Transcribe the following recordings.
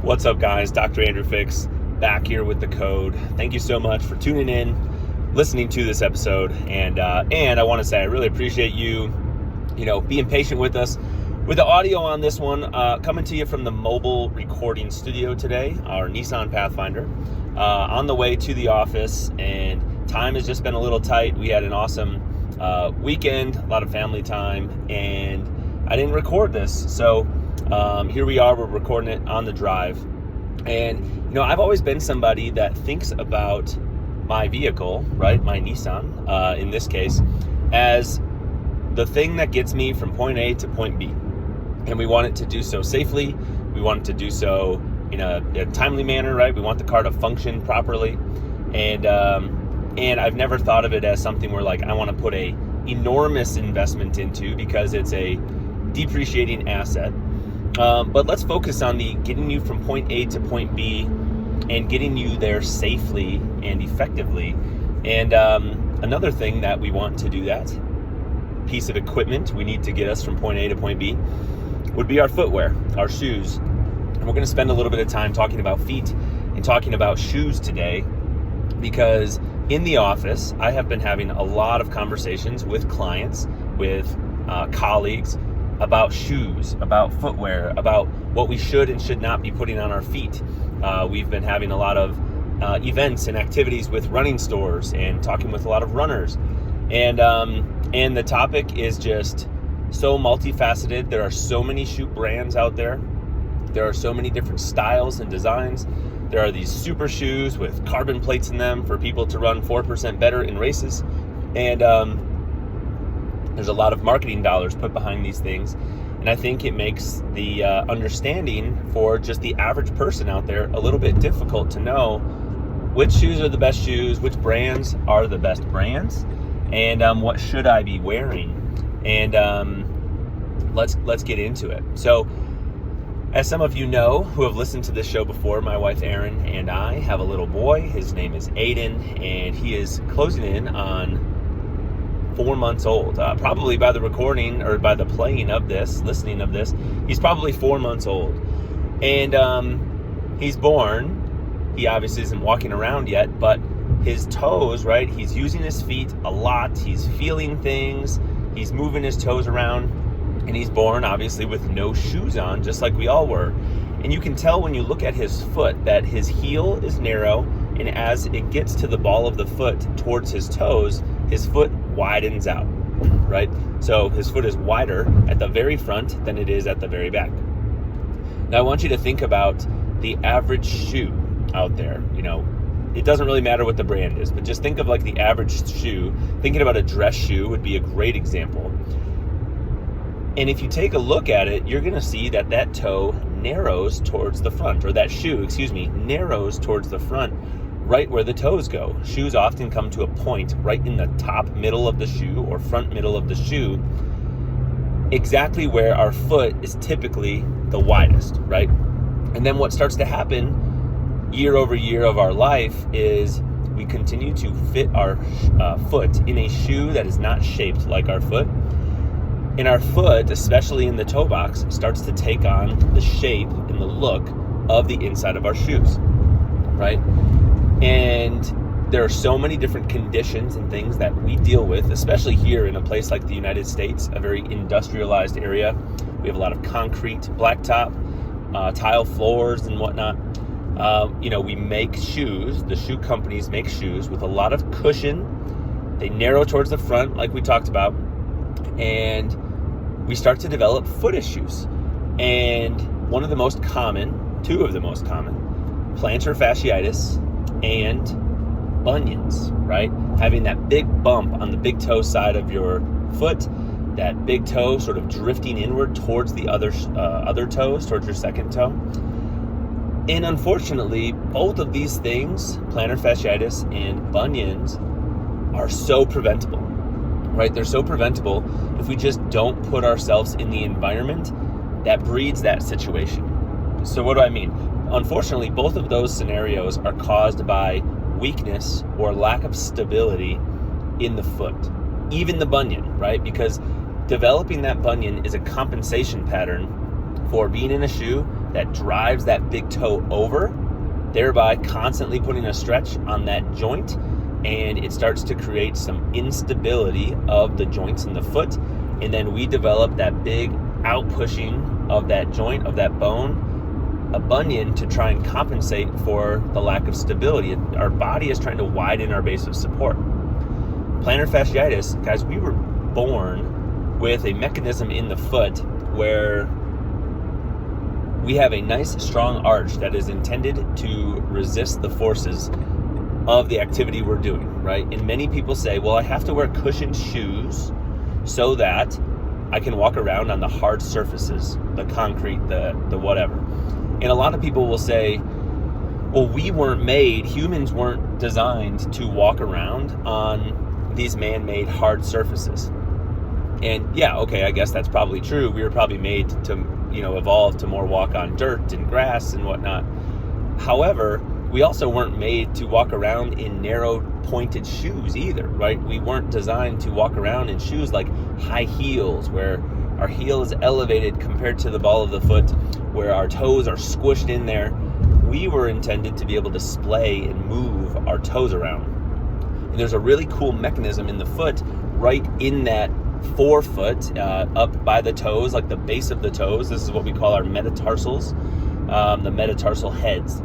What's up, guys? Dr. Andrew Fix back here with the code. Thank you so much for tuning in, listening to this episode, and I want to say I really appreciate you being patient with us with the audio on this one. Coming to you from the mobile recording studio today, our Nissan Pathfinder, on the way to the office, and time has just been a little tight. We had an awesome weekend, a lot of family time, and I didn't record this, so here we are. We're recording it on the drive. And I've always been somebody that thinks about my vehicle, right, my Nissan in this case, as the thing that gets me from point A to point B. And we want it to do so safely. We want it to do so in a timely manner, right? We want the car to function properly. And I've never thought of it as something where I want to put a enormous investment into, because it's a depreciating asset. But let's focus on the getting you from point A to point B and getting you there safely and effectively. And another thing that we want to do, that piece of equipment we need to get us from point A to point B, would be our footwear, our shoes. And we're going to spend a little bit of time talking about feet and talking about shoes today, because in the office, I have been having a lot of conversations with clients, with colleagues, about shoes, about footwear, about what we should and should not be putting on our feet. We've been having a lot of events and activities with running stores and talking with a lot of runners. And the topic is just so multifaceted. There are so many shoe brands out there. There are so many different styles and designs. There are these super shoes with carbon plates in them for people to run 4% better in races. And there's a lot of marketing dollars put behind these things. And I think it makes the understanding for just the average person out there a little bit difficult to know which shoes are the best shoes, which brands are the best brands, and what should I be wearing. And let's get into it. So, as some of you know who have listened to this show before, my wife Erin and I have a little boy. His name is Aiden, and he is closing in on 4 months old. Probably by the recording or by the playing of this, listening of this, he's probably 4 months old. And he's born. He obviously isn't walking around yet, but his toes, right? He's using his feet a lot. He's feeling things. He's moving his toes around. And he's born, obviously, with no shoes on, just like we all were. And you can tell when you look at his foot that his heel is narrow, and as it gets to the ball of the foot towards his toes, his foot widens out, right? So his foot is wider at the very front than it is at the very back. Now I want you to think about the average shoe out there. It doesn't really matter what the brand is, but just think of the average shoe. Thinking about a dress shoe would be a great example. And if you take a look at it, you're going to see that toe narrows towards the front, or that shoe, narrows towards the front, right where the toes go. Shoes often come to a point right in the top middle of the shoe or front middle of the shoe, exactly where our foot is typically the widest, right? And then what starts to happen year over year of our life is we continue to fit our foot in a shoe that is not shaped like our foot. And our foot, especially in the toe box, starts to take on the shape and the look of the inside of our shoes, right? And there are so many different conditions and things that we deal with, especially here in a place like the United States, a very industrialized area. We have a lot of concrete, blacktop, tile floors and whatnot. We make shoes, the shoe companies make shoes with a lot of cushion. They narrow towards the front, like we talked about, and we start to develop foot issues. And two of the most common, plantar fasciitis and bunions, right? Having that big bump on the big toe side of your foot, that big toe sort of drifting inward towards the other toes, towards your second toe. And unfortunately, both of these things, plantar fasciitis and bunions, are so preventable, right? They're so preventable if we just don't put ourselves in the environment that breeds that situation. So what do I mean? Unfortunately, both of those scenarios are caused by weakness or lack of stability in the foot. Even the bunion, right? Because developing that bunion is a compensation pattern for being in a shoe that drives that big toe over, thereby constantly putting a stretch on that joint, and it starts to create some instability of the joints in the foot. And then we develop that big out pushing of that joint, of that bone, a bunion, to try and compensate for the lack of stability. Our body is trying to widen our base of support. Plantar fasciitis, guys, we were born with a mechanism in the foot where we have a nice strong arch that is intended to resist the forces of the activity we're doing, right? And many people say, well, I have to wear cushioned shoes so that I can walk around on the hard surfaces, the concrete, the whatever. And a lot of people will say, well, humans weren't designed to walk around on these man-made hard surfaces. And yeah, okay, I guess that's probably true. We were probably made to, evolve to more walk on dirt and grass and whatnot. However, we also weren't made to walk around in narrow pointed shoes either, right? We weren't designed to walk around in shoes like high heels, where our heel is elevated compared to the ball of the foot, where our toes are squished in there. We were intended to be able to splay and move our toes around. And there's a really cool mechanism in the foot right in that forefoot, up by the toes, like the base of the toes. This is what we call our metatarsals, the metatarsal heads.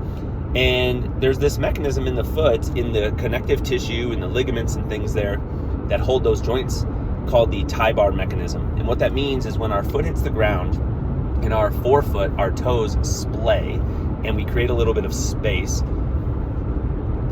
And there's this mechanism in the foot, in the connective tissue and the ligaments and things there that hold those joints, called the tie bar mechanism. And what that means is when our foot hits the ground, in our forefoot, our toes splay, and we create a little bit of space.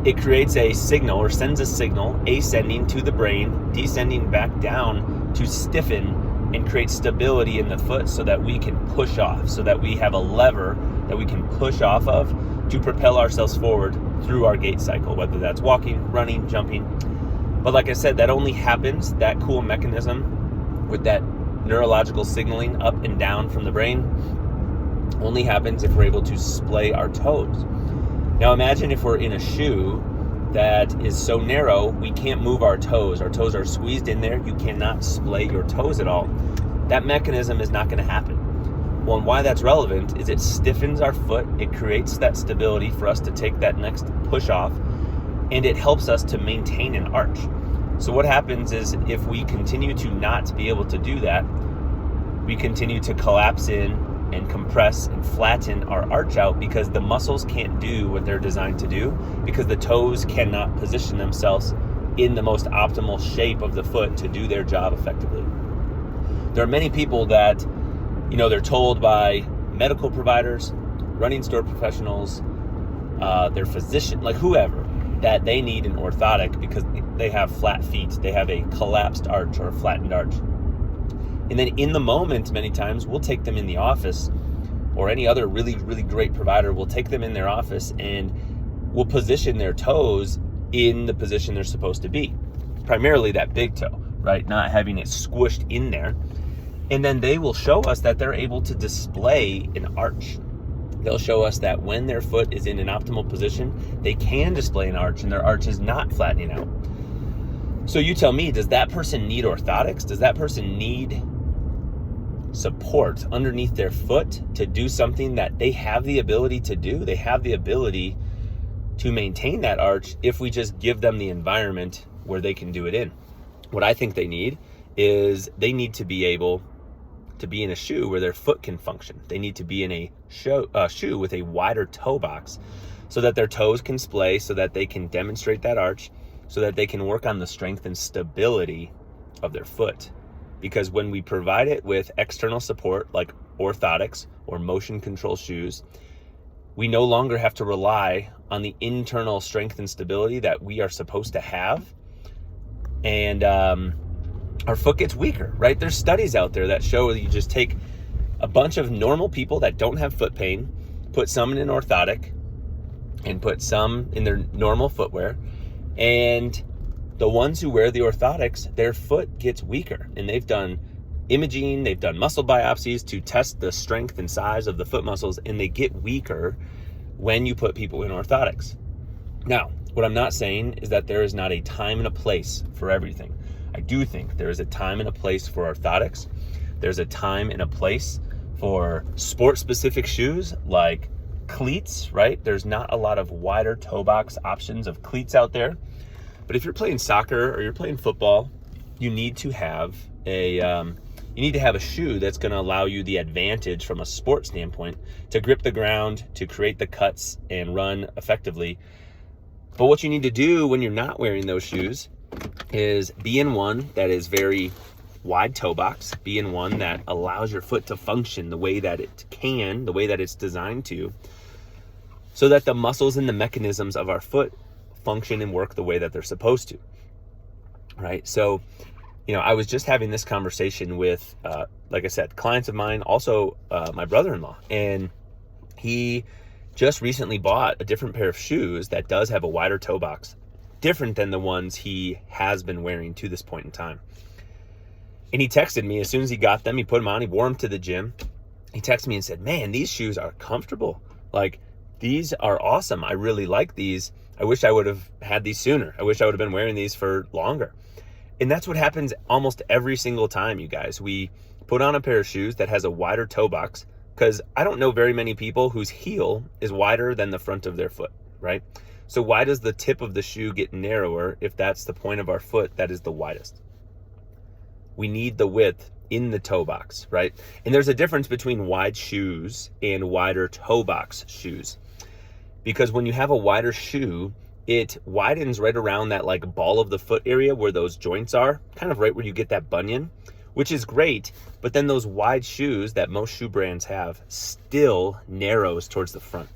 It creates a signal, or sends a signal, ascending to the brain, descending back down to stiffen and create stability in the foot so that we can push off, so that we have a lever that we can push off of to propel ourselves forward through our gait cycle, whether that's walking, running, jumping. But like I said, that only happens, that cool mechanism with that neurological signaling up and down from the brain, only happens if we're able to splay our toes. Now imagine if we're in a shoe that is so narrow we can't move our toes. Our toes are squeezed in there. You cannot splay your toes at all. That mechanism is not going to happen. Well, and why that's relevant is it stiffens our foot. It creates that stability for us to take that next push off, and it helps us to maintain an arch. So what happens is if we continue to not be able to do that, we continue to collapse in and compress and flatten our arch out, because the muscles can't do what they're designed to do, because the toes cannot position themselves in the most optimal shape of the foot to do their job effectively. There are many people that, they're told by medical providers, running store professionals, their physician, like whoever, that they need an orthotic because they have flat feet, they have a collapsed arch or a flattened arch. And then in the moment, many times, we'll take them in the office, or any other really, really great provider will take them in their office and will position their toes in the position they're supposed to be. Primarily that big toe, right? Not having it squished in there. And then they will show us that they're able to display an arch. They'll show us that when their foot is in an optimal position, they can display an arch and their arch is not flattening out. So you tell me, does that person need orthotics? Does that person need support underneath their foot to do something that they have the ability to do? They have the ability to maintain that arch if we just give them the environment where they can do it in. What I think they need is they need to be able to be in a shoe where their foot can function. They need to be in a shoe with a wider toe box so that their toes can splay, so that they can demonstrate that arch, so that they can work on the strength and stability of their foot. Because when we provide it with external support like orthotics or motion control shoes, we no longer have to rely on the internal strength and stability that we are supposed to have. And our foot gets weaker, right? There's studies out there that show that you just take a bunch of normal people that don't have foot pain, put some in an orthotic, and put some in their normal footwear, and the ones who wear the orthotics, their foot gets weaker. And they've done imaging, they've done muscle biopsies to test the strength and size of the foot muscles, and they get weaker when you put people in orthotics. Now, what I'm not saying is that there is not a time and a place for everything. I do think there is a time and a place for orthotics. There's a time and a place For sport-specific shoes like cleats, right? There's not a lot of wider toe box options of cleats out there. But if you're playing soccer or you're playing football, you need to have a shoe that's going to allow you the advantage from a sport standpoint to grip the ground, to create the cuts and run effectively. But what you need to do when you're not wearing those shoes is be in one that is very wide toe box, be in one that allows your foot to function the way that it can, the way that it's designed to, so that the muscles and the mechanisms of our foot function and work the way that they're supposed to, right? So, I was just having this conversation with, like I said, clients of mine, also my brother-in-law, and he just recently bought a different pair of shoes that does have a wider toe box, different than the ones he has been wearing to this point in time. And he texted me as soon as he got them. He put them on, he wore them to the gym. He texted me and said, man, these shoes are comfortable. Like, these are awesome. I really like these. I wish I would have had these sooner. I wish I would have been wearing these for longer. And that's what happens almost every single time, you guys. We put on a pair of shoes that has a wider toe box, because I don't know very many people whose heel is wider than the front of their foot, right? So why does the tip of the shoe get narrower if that's the point of our foot that is the widest? We need the width in the toe box, right? And there's a difference between wide shoes and wider toe box shoes. Because when you have a wider shoe, it widens right around that like ball of the foot area where those joints are, kind of right where you get that bunion, which is great. But then those wide shoes that most shoe brands have still narrows towards the front.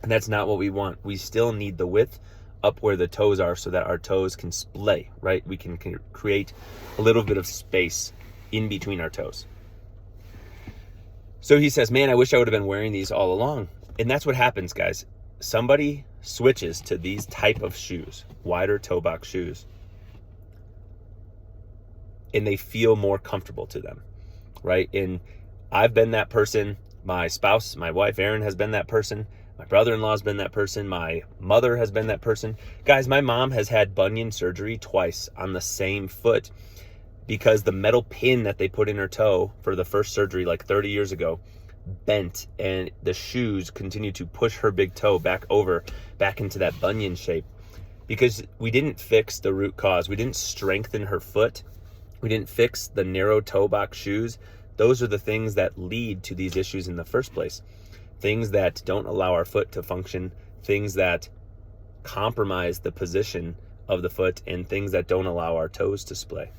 And that's not what we want. We still need the width up where the toes are so that our toes can splay, right? We can create a little bit of space in between our toes. So he says, man, I wish I would have been wearing these all along. And that's what happens, guys. Somebody switches to these type of shoes, wider toe box shoes, and they feel more comfortable to them, right? And I've been that person. My spouse, my wife, Erin, has been that person. My brother-in-law has been that person. My mother has been that person. Guys, my mom has had bunion surgery twice on the same foot because the metal pin that they put in her toe for the first surgery like 30 years ago bent, and the shoes continue to push her big toe back into that bunion shape because we didn't fix the root cause. We didn't strengthen her foot. We didn't fix the narrow toe box shoes. Those are the things that lead to these issues in the first place. Things that don't allow our foot to function, things that compromise the position of the foot, and things that don't allow our toes to splay,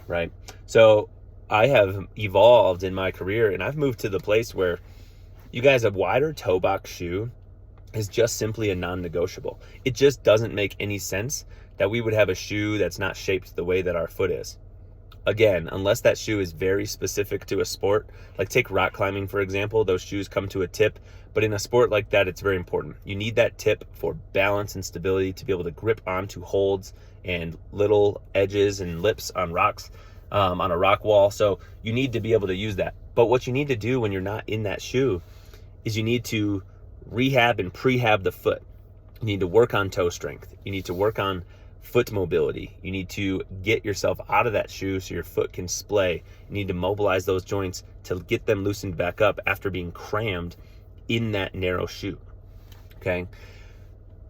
right? So I have evolved in my career, and I've moved to the place where you guys, a wider toe box shoe is just simply a non-negotiable. It just doesn't make any sense that we would have a shoe that's not shaped the way that our foot is. Again, unless that shoe is very specific to a sport, like take rock climbing, for example, those shoes come to a tip, but in a sport like that, it's very important. You need that tip for balance and stability to be able to grip onto holds and little edges and lips on rocks, on a rock wall. So you need to be able to use that. But what you need to do when you're not in that shoe is you need to rehab and prehab the foot. You need to work on toe strength. You need to work on foot mobility. You need to get yourself out of that shoe so your foot can splay. You need to mobilize those joints to get them loosened back up after being crammed in that narrow shoe. Okay?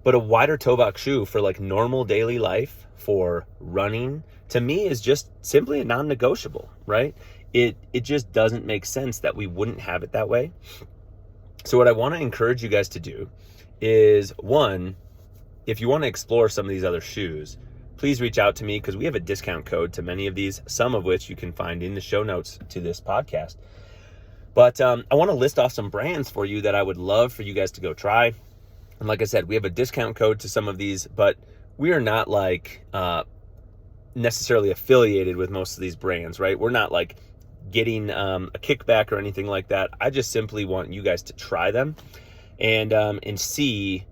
But a wider toe box shoe for like normal daily life, for running, to me is just simply a non-negotiable, right? It just doesn't make sense that we wouldn't have it that way. So what I want to encourage you guys to do is, one, if you want to explore some of these other shoes, please reach out to me because we have a discount code to many of these, some of which you can find in the show notes to this podcast. But I want to list off some brands for you that I would love for you guys to go try. And like I said, we have a discount code to some of these, but we are not like necessarily affiliated with most of these brands, right? We're not like getting a kickback or anything like that. I just simply want you guys to try them and see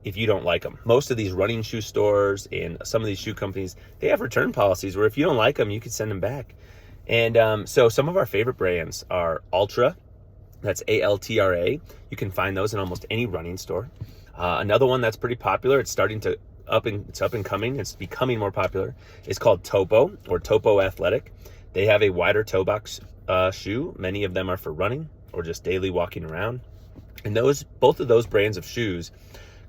if you don't like them. Most of these running shoe stores and some of these shoe companies, they have return policies where if you don't like them, you can send them back. And so some of our favorite brands are Altra. That's Altra. You can find those in almost any running store. Another one that's pretty popular, it's up and coming, it's becoming more popular, is called Topo, or Topo Athletic. They have a wider toe box shoe. Many of them are for running. or just daily walking around. And both of those brands of shoes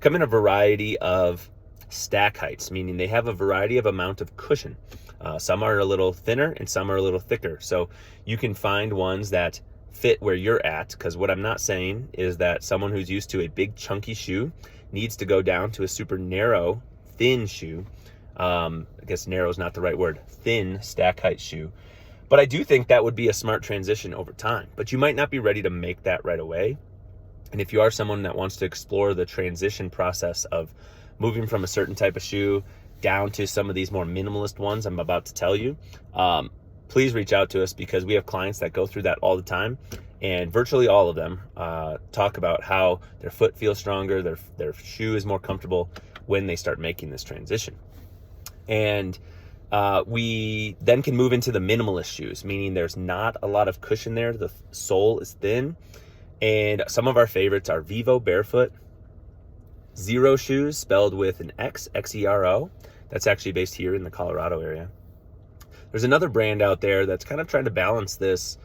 come in a variety of stack heights, meaning they have a variety of amount of cushion. Some are a little thinner and some are a little thicker. So you can find ones that fit where you're at, because what I'm not saying is that someone who's used to a big chunky shoe needs to go down to a super narrow, thin shoe. I guess narrow is not the right word, thin stack height shoe. But I do think that would be a smart transition over time, but you might not be ready to make that right away. And if you are someone that wants to explore the transition process of moving from a certain type of shoe down to some of these more minimalist ones I'm about to tell you, please reach out to us, because we have clients that go through that all the time, and virtually all of them talk about how their foot feels stronger, their shoe is more comfortable when they start making this transition. And we then can move into the minimalist shoes, meaning there's not a lot of cushion there, the sole is thin, and some of our favorites are Vivoarbefoot, Xero Shoes, spelled with an X, Xero. That's actually based here in the Colorado area. There's another brand out there that's kind of trying to balance this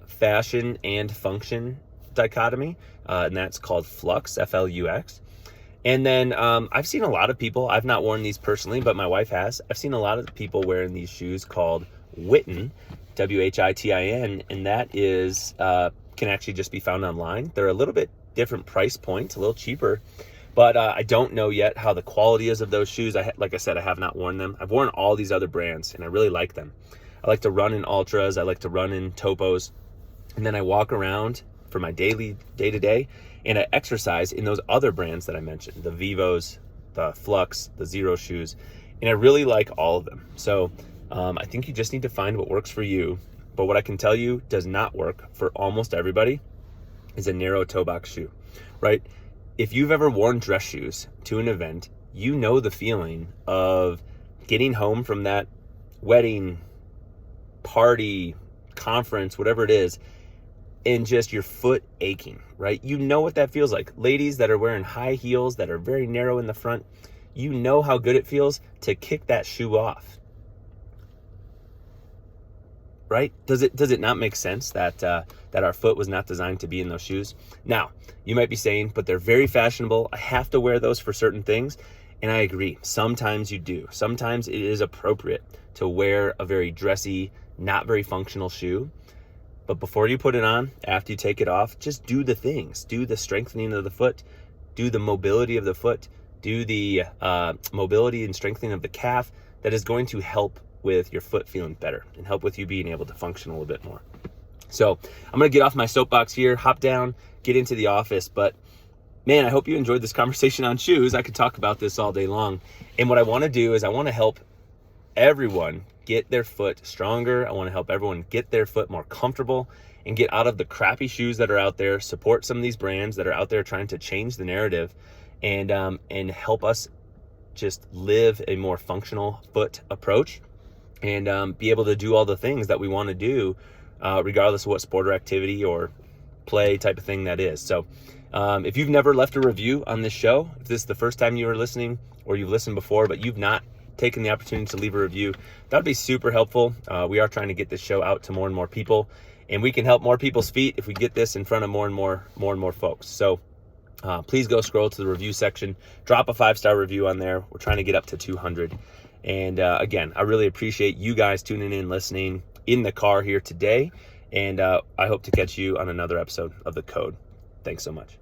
fashion and function dichotomy, and that's called Flux, Flux. And then I've seen a lot of people, I've not worn these personally, but my wife has. I've seen a lot of people wearing these shoes called Witten, Whitin, and that is can actually just be found online. They're a little bit different price point, a little cheaper. But I don't know yet how the quality is of those shoes. Like I said, I have not worn them. I've worn all these other brands, and I really like them. I like to run in Altras. I like to run in Topos. And then I walk around for my daily day-to-day, and I exercise in those other brands that I mentioned, the Vivos, the Flux, the Xero Shoes. And I really like all of them. So I think you just need to find what works for you. But what I can tell you does not work for almost everybody is a narrow toe box shoe, right? If you've ever worn dress shoes to an event, you know the feeling of getting home from that wedding, party, conference, whatever it is, and just your foot aching, right? You know what that feels like. Ladies that are wearing high heels that are very narrow in the front, you know how good it feels to kick that shoe off, right? Does it not make sense that our foot was not designed to be in those shoes? Now, you might be saying, but they're very fashionable. I have to wear those for certain things. And I agree. Sometimes you do. Sometimes it is appropriate to wear a very dressy, not very functional shoe. But before you put it on, after you take it off, just do the things. Do the strengthening of the foot. Do the mobility of the foot. Do the mobility and strengthening of the calf that is going to help with your foot feeling better and help with you being able to function a little bit more. So I'm going to get off my soapbox here, hop down, get into the office. But man, I hope you enjoyed this conversation on shoes. I could talk about this all day long. And what I want to do is I want to help everyone get their foot stronger. I want to help everyone get their foot more comfortable and get out of the crappy shoes that are out there, support some of these brands that are out there trying to change the narrative, and help us just live a more functional foot approach and be able to do all the things that we want to do, regardless of what sport or activity or play type of thing that is. So if you've never left a review on this show, if this is the first time you are listening or you've listened before, but you've not taken the opportunity to leave a review, that would be super helpful. We are trying to get this show out to more and more people, and we can help more people's feet if we get this in front of more and more folks. So please go scroll to the review section, drop a 5-star review on there. We're trying to get up to 200. And again, I really appreciate you guys tuning in, listening in the car here today. And I hope to catch you on another episode of The Code. Thanks so much.